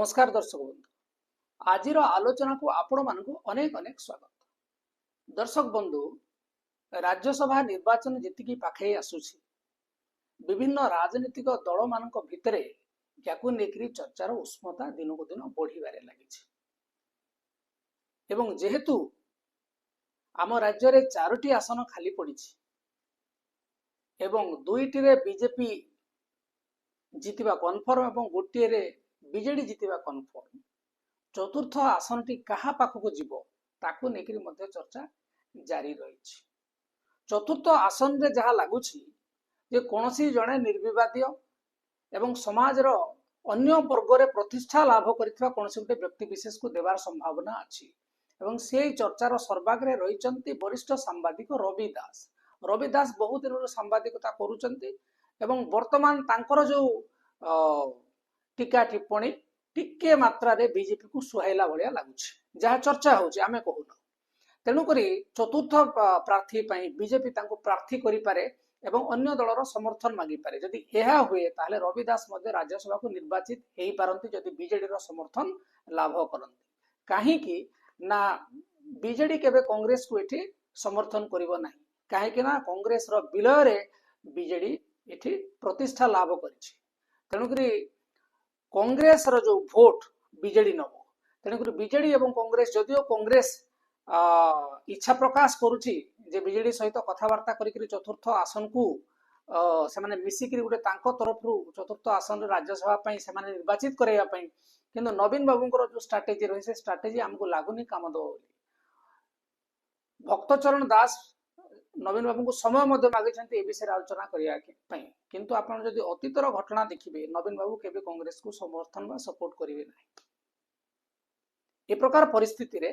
नमस्कार दर्शक बंधु आज आलोचना को आपण मानक अनेक अनेक स्वागत। दर्शक बंधु राज्यसभा निर्वाचन जी पाखे आसूची विभिन्न राजनीतिक दल मान भितर या चर्चार उष्मता दिन को दिन बढ़िबारे लगी। जेहेतु आम राज्य में 4टी आसन खाली पड़ी एवं 2टी बीजेपी जीतिबा कन्फर्म एवं गोटे बीजेडी जीतिबा कन्फर्म, चतुर्थ आसन टी कहा पाखक जीवो ताकू नेकरी मध्य चर्चा जारी रही। चतुर्थ आसन रे जहा लागुछि जे कोनोसी जणे निर्विवादीय एवं समाज रो अन्य वर्ग रे प्रतिष्ठा लाभ करितबा कोनोसी गोटे व्यक्ति विशेष को देवार संभावना अछि एवं से चर्चार सर्वाग्रे रहिचंती वरिष्ठ सांबादिक रवि दास। रवि दास बहुत दिन सांबादिकता करूचंती एवं वर्तमान तांकर जो टीका टिप्पणी टिके मात्रा रे बीजेपी को सुहाइला भलिया लागुछि जहा चर्चा होछि आमे कहूना। तेणुक चतुर्थ प्रार्थी बीजेपी तांको प्रार्थी करि पारे एवं अन्य दलर समर्थन मागी पारे। जदि यह हुए ताहले रवि दास मध्य राज्यसभा को निर्वाचित हेई पारंती जदि बीजेडी रो समर्थन लाभ करंती। काहे कि ना बीजेडी केबे कांग्रेस को एठी समर्थन करिवो नाही, काहे कि ना कांग्रेस रो विलय रे बीजेडी एठी प्रतिष्ठा लाभ करिछि। तेणुक कांग्रेस रो जो भोट बीजेडी नबो। तेणुक बीजेडी एवं कांग्रेस जदिओ कांग्रेस इच्छा प्रकाश करुछि जे बीजेडी सहित कथबार्ता करिकरी चतुर्थ आसन को से माने मिसिकरी गुटे तांको तरफरु चतुर्थ आसन राज्यसभा पई से माने निर्वाचित करैया पई, किंतु नवीन बाबूंकर जो स्ट्रैटेजी रही से स्ट्रैटेजी हमको लागुनी काम दो। भक्तचरण दास नवीन बाबू को समय मध्य मागिछन्ती ए विषय आलोचना करिया पई, किंतु आपण जदि अतीतर घटना देखिबे नवीन बाबू केबे कांग्रेस को समर्थन बा सपोर्ट करिवे नाही। ए प्रकार परिस्थिति रे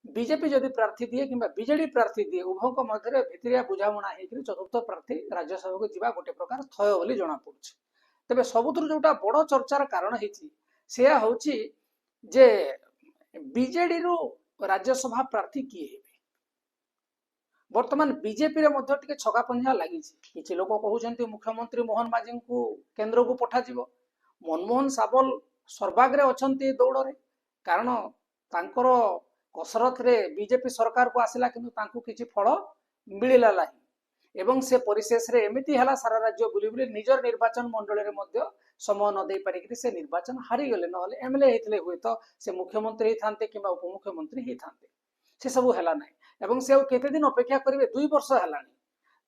बीजेपी जदि प्रार्थी दिए कि बीजेडी प्रार्थी दिए उभय मध्य भितरिया बुझामणा होकर चतुर्थ प्रार्थी राज्यसभा को जीवा गोटे प्रकार थय बोली जना पड़ुछि। तेबे सबुथुर जोटा बड़ चर्चार कारण हेछि सेया होछि जे बीजेडी रो राज्यसभा प्रार्थी किए हेबे। वर्तमान बीजेपी रे मध्य टिके छगा पंजा लागिछि। किछि लोक कहउछन्ती मुख्यमंत्री मोहन माझी को केंद्र को पठा जिवो। मनमोहन साबल सर्वाग्रे अछन्ती दौड़ रे, कारण तांकर कसरत रे बीजेपी सरकार को आसिला किंतु तांको किछि फल मिलिला नाही एवं से परिशेष रे एमिति हला सारा राज्य बुली बुली निजर निर्वाचन मंडल रे मध्य समय न दे पारिकरी से निर्वाचन हारी गेले। नहले एमएलए हेतले हुए तो से मुख्यमंत्री ही थांते किंबा उपमुख्यमंत्री ही थांते, से सब हेला नाही एवं से केते दिन अपेक्षा करिवे 2 वर्ष हेलानी।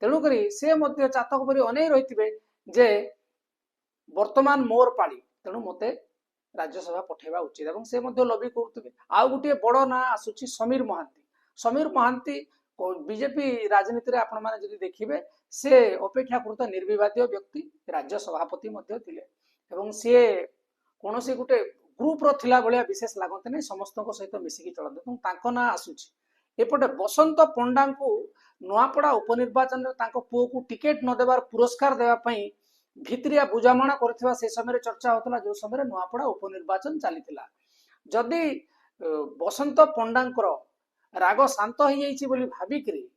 तेणु करी से मध्य चातक परि अनै रहितिबे जे वर्तमान मोर पाली, तेणु मते राज्यसभा पठेबा उचित एवं से मध्य लबी करथबे। आ गुटे बड़ ना आसुची समीर महांती। समीर महांती बीजेपी राजनीति रे आपण माने जदि देखिबे से अपेक्षाकृत निर्विवादी व्यक्ति राज्य सभापति मध्य थिले एवं से कोनोसी गुटे ग्रुप रो थिला बलिया विशेष लागते नै, समस्त को सहित मिसिकी चलते एवं तांको ना आसुची। एपटे बसंत पंडा को नुआपड़ा उपनिर्वाचन रे तांको पुओ को टिकेट न देबार पुरस्कार देबा पई भित्रिया बुझामणा करथिबा से समय चर्चा होतला जो समय नुआपड़ा उपनिर्वाचन चलीथिला। जदि बसंत पंडांकर राग शांत हो जाइछि बोली भाबिकरी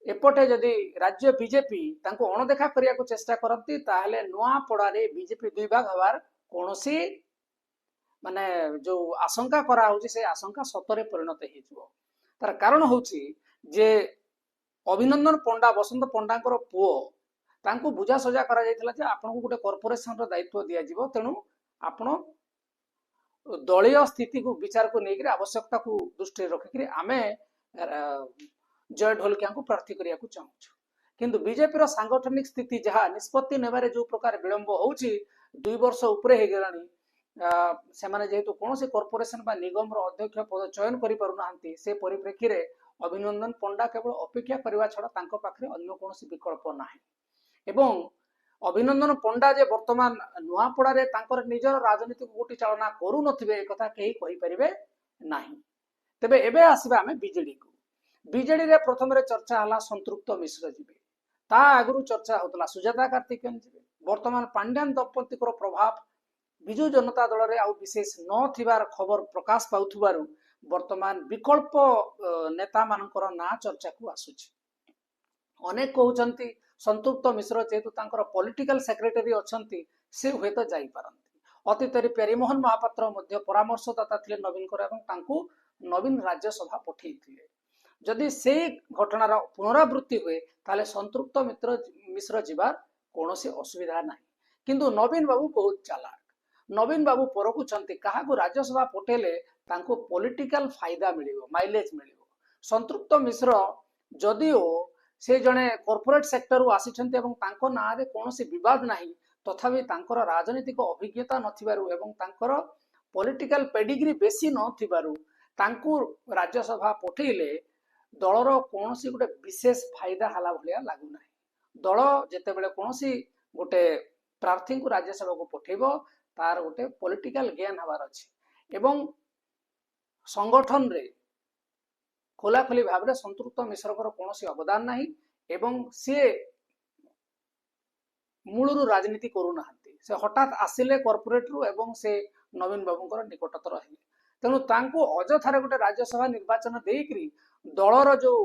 एपटे जदि राज्य बीजेपी तांको अणदेखा करिया को चेष्टा करती ताहले नुआपड़ा रे बीजेपी दुई भाग हवार कोनोसी माने जो आशंका करा होछि से आशंका सतरे परिणत हेजिवो। तार कारण होछि जे अभिनंदन पंडा बसंत पंडांकर पुओ तांको बुझा सजा करा जायतिला जे आपन को गुटे कॉर्पोरेशन रो दायित्व दिया जिवो, तेणु आपण दलीय स्थिति को विचार को लेकर आवश्यकता को दृष्टि रखिक आमे जय ढोलकिया को प्रार्थी करिया को चाहूँ। किंतु बीजेपी रो सांगठनिक स्थिति जहाँ निष्पत्ति नेबारे जो प्रकार विलंब होउछि 2 वर्ष उपरे हे गेलानी, से माने जेहेतु कोनोसी कॉर्पोरेशन बा निगम रो अध्यक्ष पद चयन करि पारु नाहंती, से परिप्रेक्षी रे अभिनंदन पंडा केवल अपेक्षा करबा छडा तांको पाखरे अन्य कोनोसी विकल्प नाही। एवं अभिनंदन पंडा जे वर्तमान नुआपड़ा रे तांकर निजर राजनीतिक गोटी चालना करू नथिबे ए कथा केही कहि परिबे नाही। तबे एबे आसीबा हमें बीजेडी को। बीजेडी रे प्रथम रे चर्चा हला संतृप्त मिश्र जीवे, ता आगरु चर्चा होतला सुजाता कार्तिकेयन जीवे। वर्तमान पांड्यान दंपति को प्रभाव बिजु जनता दल रे आउ विशेष न थिबार खबर प्रकाश पाउथुबारु वर्तमान विकल्प नेता मानकर ना चर्चा को आसुछि। अनेक कहउचंती संतृप्त मिश्र जेहेतु तांकर पॉलिटिकल सेक्रेटरी अछंती से हुए तो जाई पारंती, ଅତୀତରେ ପ୍ୟାରୀମୋହନ ମହାପାତ୍ର ମଧ୍ୟ ପରାମର୍ଶଦାତା ଥିଲେ ନବୀନଙ୍କର ଏବଂ ତାଙ୍କୁ ନବୀନ ରାଜ୍ୟସଭା ପଠେଇଥିଲେ। ଯଦି ସେ ଘଟଣାର ପୁନରାବୃତ୍ତି ହୁଏ ତାହେଲେ ସନ୍ତୃପ୍ତ ମିଶ୍ର ଯିବାର କୌଣସି ଅସୁବିଧା ନାହିଁ। କିନ୍ତୁ ନବୀନ ବାବୁ ବହୁତ ଚାଲାକ। ନବୀନ ବାବୁ ପରଖୁଛନ୍ତି କାହାକୁ ରାଜ୍ୟସଭା ପଠେଇଲେ ତାଙ୍କୁ ପଲିଟିକାଲ ଫାଇଦା ମିଳିବ, ମାଇଲେଜ ମିଳିବ। ସନ୍ତୃପ୍ତ ମିଶ୍ର ଯଦିଓ ସେ ଜଣେ କର୍ପୋରେଟ ସେକ୍ଟରରୁ ଆସିଛନ୍ତି ଏବଂ ତାଙ୍କ ନାଁରେ କୌଣସି ବିବାଦ ନାହିଁ, ତଥାପି ତାଙ୍କର ରାଜନୈତିକ ଅଭିଜ୍ଞତା ନଥିବାରୁ ଏବଂ ତାଙ୍କର ପଲିଟିକାଲ ପେଡିଗ୍ରୀ ବେଶୀ ନଥିବାରୁ ତାଙ୍କୁ ରାଜ୍ୟସଭା ପଠେଇଲେ ଦଳର କୌଣସି ଗୋଟେ ବିଶେଷ ଫାଇଦା ହେଲା ଭଳିଆ ଲାଗୁନାହିଁ। ଦଳ ଯେତେବେଳେ କୌଣସି ଗୋଟେ ପ୍ରାର୍ଥୀଙ୍କୁ ରାଜ୍ୟସଭାକୁ ପଠେଇବ ତାର ଗୋଟେ ପଲିଟିକାଲ ଗେନ୍ ହେବାର ଅଛି ଏବଂ ସଂଗଠନରେ ଖୋଲାଖୋଲି ଭାବରେ ସନ୍ତୃପ୍ତ ମିଶ୍ରଙ୍କର କୌଣସି ଅବଦାନ ନାହିଁ ଏବଂ ସିଏ ମୂଳରୁ ରାଜନୀତି କରୁନାହାନ୍ତି। ସେ ହଠାତ୍ ଆସିଲେ କର୍ପୋରେଟରୁ ଏବଂ ସେ ନବୀନ ବାବୁଙ୍କର ନିକଟତର ହେଲେ। ତେଣୁ ତାଙ୍କୁ ଅଯଥାରେ ଗୋଟେ ରାଜ୍ୟସଭା ନିର୍ବାଚନ ଦେଇକରି ଦଳର ଯୋଉ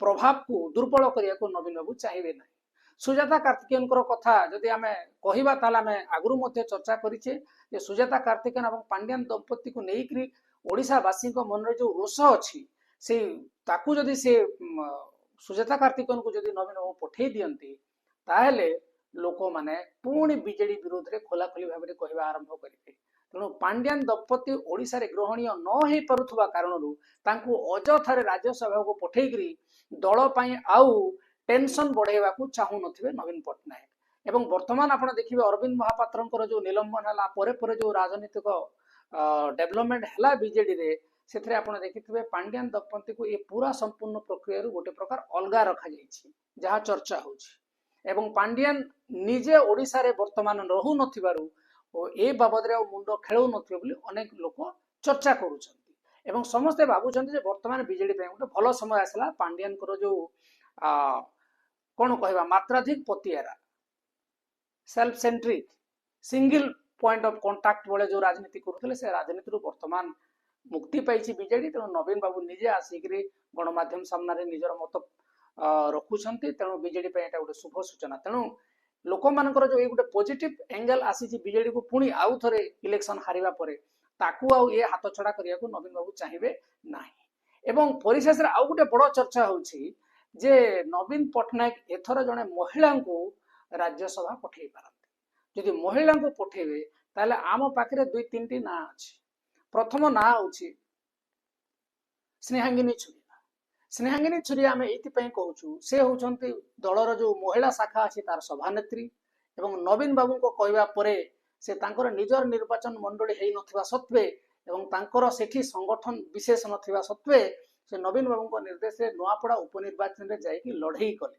ପ୍ରଭାବକୁ ଦୁର୍ବଳ କରିବାକୁ ନବୀନ ବାବୁ ଚାହିଁବେ ନାହିଁ। ସୁଜାତା କାର୍ତ୍ତିକେୟନଙ୍କର କଥା ଯଦି ଆମେ କହିବା ତାହେଲେ ଆମେ ଆଗରୁ ମଧ୍ୟ ଚର୍ଚ୍ଚା କରିଛେ ଯେ ସୁଜାତା କାର୍ତ୍ତିକେୟନ ଏବଂ ପାଣ୍ଡିଆନ ଦମ୍ପତିକୁ ନେଇକରି ଓଡ଼ିଶାବାସୀଙ୍କ ମନରେ ଯୋଉ ରୋଷ ଅଛି ସେଇ ତାକୁ ଯଦି ସେ ସୁଜାତା କାର୍ତ୍ତିକେୟନକୁ ଯଦି ନବୀନ ବାବୁ ପଠେଇ ଦିଅନ୍ତି ତାହେଲେ ଲୋକମାନେ ପୁଣି ବିଜେଡି ବିରୋଧରେ ଖୋଲାଖୋଲି ଭାବରେ କହିବା ଆରମ୍ଭ କରିବେ। ତେଣୁ ପାଣ୍ଡିଆନ ଦମ୍ପତି ଓଡ଼ିଶାରେ ଗ୍ରହଣୀୟ ନ ହେଇପାରୁଥିବା କାରଣରୁ ତାଙ୍କୁ ଅଯଥାରେ ରାଜ୍ୟସଭାକୁ ପଠେଇକରି ଦଳ ପାଇଁ ଆଉ ଟେନସନ ବଢେଇବାକୁ ଚାହୁଁନଥିବେ ନବୀନ ପଟ୍ଟନାୟକ। ଏବଂ ବର୍ତ୍ତମାନ ଆପଣ ଦେଖିବେ ଅରବିନ୍ଦ ମହାପାତ୍ରଙ୍କର ଯୋଉ ନିଲମ୍ବନ ହେଲା ପରେ ପରେ ଯୋଉ ରାଜନୈତିକ ଡେଭଲପମେଣ୍ଟ ହେଲା ବିଜେଡିରେ ସେଥିରେ ଆପଣ ଦେଖିଥିବେ ପାଣ୍ଡିଆନ ଦମ୍ପତିକୁ ଏ ପୁରା ସମ୍ପୂର୍ଣ୍ଣ ପ୍ରକ୍ରିୟାରୁ ଗୋଟେ ପ୍ରକାର ଅଲଗା ରଖାଯାଇଛି ଯାହା ଚର୍ଚ୍ଚା ହଉଛି। ଏବଂ ପାଣ୍ଡିଆନ ନିଜେ ଓଡ଼ିଶାରେ ବର୍ତ୍ତମାନ ରହୁନଥିବାରୁ ଏ ବାବଦରେ ଆଉ ମୁଣ୍ଡ ଖେଳଉନଥିବେ ବୋଲି ଅନେକ ଲୋକ ଚର୍ଚ୍ଚା କରୁଛନ୍ତି ଏବଂ ସମସ୍ତେ ଭାବୁଛନ୍ତି ଯେ ବର୍ତ୍ତମାନ ବିଜେଡି ପାଇଁ ଗୋଟେ ଭଲ ସମୟ ଆସିଲା। ପାଣ୍ଡିଆନଙ୍କର ଯୋଉ କଣ କହିବା ମାତ୍ରାଧିକ ପତିଆରା self centric single point of contact ଭଳି ଯୋଉ ରାଜନୀତି କରୁଥିଲେ ସେ ରାଜନୀତିରୁ ବର୍ତ୍ତମାନ ମୁକ୍ତି ପାଇଛି ବିଜେଡି। ତେଣୁ ନବୀନ ବାବୁ ନିଜେ ଆସିକରି ଗଣମାଧ୍ୟମ ସାମ୍ନାରେ ନିଜର ମତ ରଖୁଛନ୍ତି। ତେଣୁ ବିଜେଡି ପାଇଁ ଏଟା ଗୋଟେ ଶୁଭ ସୂଚନା। ତେଣୁ ଲୋକମାନଙ୍କର ଯୋଉ ଏଇ ଗୋଟେ ପଜିଟିଭ ଏଙ୍ଗେଲ ଆସିଛି ବିଜେଡିକୁ ପୁଣି ଆଉ ଥରେ ଇଲେକ୍ସନ ହାରିବା ପରେ ତାକୁ ଆଉ ଏ ହାତ ଛଡା କରିବାକୁ ନବୀନ ବାବୁ ଚାହିଁବେ ନାହିଁ। ଏବଂ ପରିଶେଷରେ ଆଉ ଗୋଟେ ବଡ ଚର୍ଚ୍ଚା ହଉଛି ଯେ ନବୀନ ପଟ୍ଟନାୟକ ଏଥର ଜଣେ ମହିଳାଙ୍କୁ ରାଜ୍ୟସଭା ପଠେଇ ପାରନ୍ତି। ଯଦି ମହିଳାଙ୍କୁ ପଠେଇବେ ତାହେଲେ ଆମ ପାଖରେ 2-3ଟି ନାଁ ଅଛି। ପ୍ରଥମ ନାଁ ହଉଛି ସ୍ନେହାଙ୍ଗିନୀ ଛୁରିଆ। ସ୍ନେହାଙ୍ଗିନୀ ଛୁରିଆ ଆମେ ଏଇଥିପାଇଁ କହୁଛୁ ସେ ହଉଛନ୍ତି ଦଳର ଯୋଉ ମହିଳା ଶାଖା ଅଛି ତାର ସଭାନେତ୍ରୀ ଏବଂ ନବୀନ ବାବୁଙ୍କ କହିବା ପରେ ସେ ତାଙ୍କର ନିଜର ନିର୍ବାଚନ ମଣ୍ଡଳୀ ହେଇନଥିବା ସତ୍ତ୍ୱେ ଏବଂ ତାଙ୍କର ସେଠି ସଂଗଠନ ବିଶେଷ ନଥିବା ସତ୍ତ୍ୱେ ସେ ନବୀନ ବାବୁଙ୍କ ନିର୍ଦ୍ଦେଶରେ ନୂଆପଡା ଉପନିର୍ବାଚନରେ ଯାଇକି ଲଢେଇ କଲେ।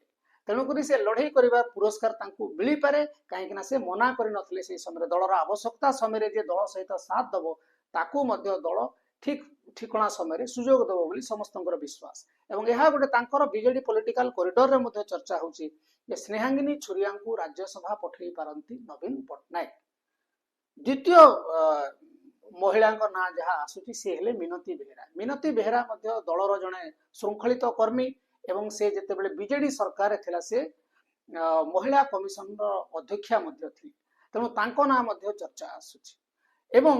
ତେଣୁକରି ସେ ଲଢେଇ କରିବା ପୁରସ୍କାର ତାଙ୍କୁ ମିଳିପାରେ କାହିଁକି ନା ସେ ମନା କରିନଥିଲେ ସେଇ ସମୟରେ ଦଳର ଆବଶ୍ୟକତା ସମୟରେ ଯେ ଦଳ ସହିତ ସାଥ ଦବ ତାକୁ ମଧ୍ୟ ଦଳ ଠିକ ଠିକଣା ସମୟରେ ସୁଯୋଗ ଦେବ ବୋଲି ସମସ୍ତଙ୍କର ବିଶ୍ୱାସ। ଏବଂ ଏହା ଗୋଟେ ତାଙ୍କର ବିଜେଡି ପଲିଟିକାଲ କରିଡରରେ ମଧ୍ୟ ଚର୍ଚ୍ଚା ହଉଛି ଯେ ସ୍ନେହାଙ୍ଗିନୀ ଛୁରିଆଙ୍କୁ ରାଜ୍ୟସଭା ପଠେଇ ପାରନ୍ତି ନବୀନ ପଟ୍ଟନାୟକ। ଦ୍ୱିତୀୟ ମହିଳାଙ୍କ ନାଁ ଯାହା ଆସୁଛି ସେ ହେଲେ ମିନତୀ ବେହେରା। ମିନତୀ ବେହେରା ମଧ୍ୟ ଦଳର ଜଣେ ଶୃଙ୍ଖଳିତ କର୍ମୀ ଏବଂ ସେ ଯେତେବେଳେ ବିଜେଡି ସରକାରରେ ଥିଲା ସେ ମହିଳା କମିଶନର ଅଧ୍ୟକ୍ଷା ମଧ୍ୟ ଥିଲେ। ତେଣୁ ତାଙ୍କ ନାଁ ମଧ୍ୟ ଚର୍ଚ୍ଚା ଆସୁଛି ଏବଂ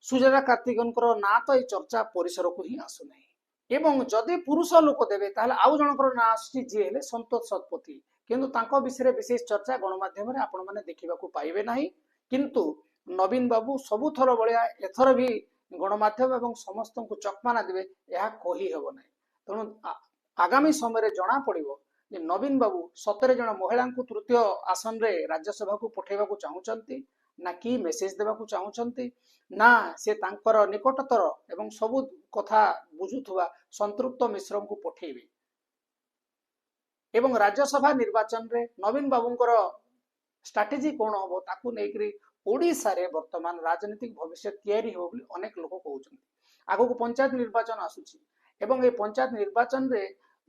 ସୁଜାତା କାର୍ତ୍ତିକେୟନଙ୍କର ନାଁ ତ ଏଇ ଚର୍ଚ୍ଚା ପରିସରକୁ ହିଁ ଆସୁନାହିଁ। ଏବଂ ଯଦି ପୁରୁଷ ଲୋକ ଦେବେ ତାହେଲେ ଆଉ ଜଣଙ୍କର ନାଁ ଆସୁଛି ଯିଏ ହେଲେ ସନ୍ତୋଷ ଶତପଥୀ। କିନ୍ତୁ ତାଙ୍କ ବିଷୟରେ ବିଶେଷ ଚର୍ଚ୍ଚା ଗଣମାଧ୍ୟମରେ ଆପଣମାନେ ଦେଖିବାକୁ ପାଇବେ ନାହିଁ। କିନ୍ତୁ ନବୀନ ବାବୁ ସବୁଥର ଭଳିଆ ଏଥର ବି ଗଣମାଧ୍ୟମ ଏବଂ ସମସ୍ତଙ୍କୁ ଚକମାନା ଦେବେ ଏହା କହି ହେବ ନାହିଁ। ତେଣୁ ଆଗାମୀ ସମୟରେ ଜଣା ପଡିବ ଯେ ନବୀନ ବାବୁ ସତରେ ଜଣେ ମହିଳାଙ୍କୁ ତୃତୀୟ ଆସନରେ ରାଜ୍ୟସଭାକୁ ପଠେଇବାକୁ ଚାହୁଁଛନ୍ତି ନା କି ମେସେଜ ଦେବାକୁ ଚାହୁଁଛନ୍ତି ନା ସେ ତାଙ୍କର ନିକଟତର ଏବଂ ସବୁ କଥା ବୁଝୁଥିବା ସନ୍ତୃପ୍ତ ମିଶ୍ରଙ୍କୁ ପଠେଇବେ। ଏବଂ ରାଜ୍ୟସଭା ନିର୍ବାଚନରେ ନବୀନ ବାବୁଙ୍କର ଷ୍ଟ୍ରାଟେଜି କଣ ହବ ତାକୁ ନେଇକରି ଓଡ଼ିଶାରେ ବର୍ତ୍ତମାନ ରାଜନୈତିକ ଭବିଷ୍ୟତ ତିଆରି ହେବ ବୋଲି ଅନେକ ଲୋକ କହୁଛନ୍ତି। ଆଗକୁ ପଞ୍ଚାୟତ ନିର୍ବାଚନ ଆସୁଛି ଏବଂ ଏ ପଞ୍ଚାୟତ ନିର୍ବାଚନରେ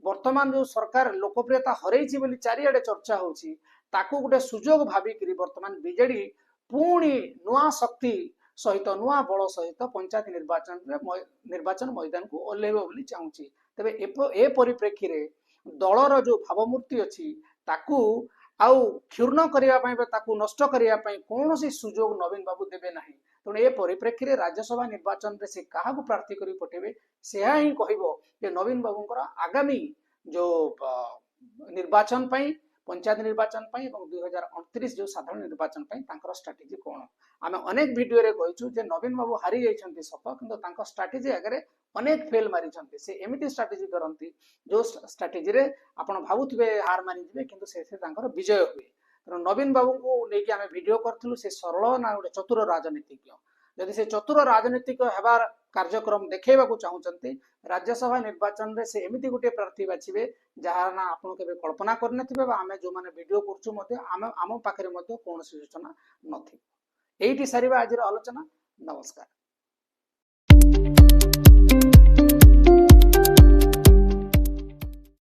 ବର୍ତ୍ତମାନ ଯୋଉ ସରକାର ଲୋକପ୍ରିୟତା ହରେଇଛି ବୋଲି ଚାରିଆଡେ ଚର୍ଚ୍ଚା ହଉଛି ତାକୁ ଗୋଟେ ସୁଯୋଗ ଭାବିକିରି ବର୍ତ୍ତମାନ ବିଜେଡି ପୁଣି ନୂଆ ଶକ୍ତି ସହିତ ନୂଆ ବଳ ସହିତ ପଞ୍ଚାୟତ ନିର୍ବାଚନ ମଇଦାନକୁ ଓହ୍ଲେଇବ ବୋଲି ଚାହୁଁଛି। ତେବେ ଏ ପରିପ୍ରେକ୍ଷୀରେ ଦଳର ଯୋଉ ଭାବମୂର୍ତ୍ତି ଅଛି ତାକୁ आउ क्षुर्ण करने नष्ट करने कौन सुजोग नवीन बाबू देवे ना। तेणु ए परिप्रेक्षी में राज्यसभा निर्वाचन में से क्या प्रार्थी कर पठेबे से ही कह नवीन बाबूंकर आगामी जो निर्वाचन पंचायत निर्वाचन 2029 जो साधारण निर्वाचन स्ट्राटेजी कौन आम अनेक वीडियो रे कहिछु जे नवीन बाबू हारी जाइछन्ति सत किंतु स्ट्राटेजी आगे अनेक फेल मारी से एमती स्ट्राटेजी करती जो स्ट्राटेजी रे आपण भावुथिबे हार मारी जिवे किंतु से विजय हुए। तेणु नवीन बाबू को लेकिन आम भिड करूँ से सरल ना गोटे चतुर राजनीतिज्ञ जदि से चतुर राजनीतिक हेबार कार्यक्रम देखा चाहते राज्यसभा निर्वाचन में से एमती गोटे प्रार्थी बाछिबे जार ना आपन केबे कल्पना करनथिबे आमे जो माने वीडियो करछु आम पाखरे कौन सूचना नथि। एइटी सारिबा आज आलोचना। नमस्कार।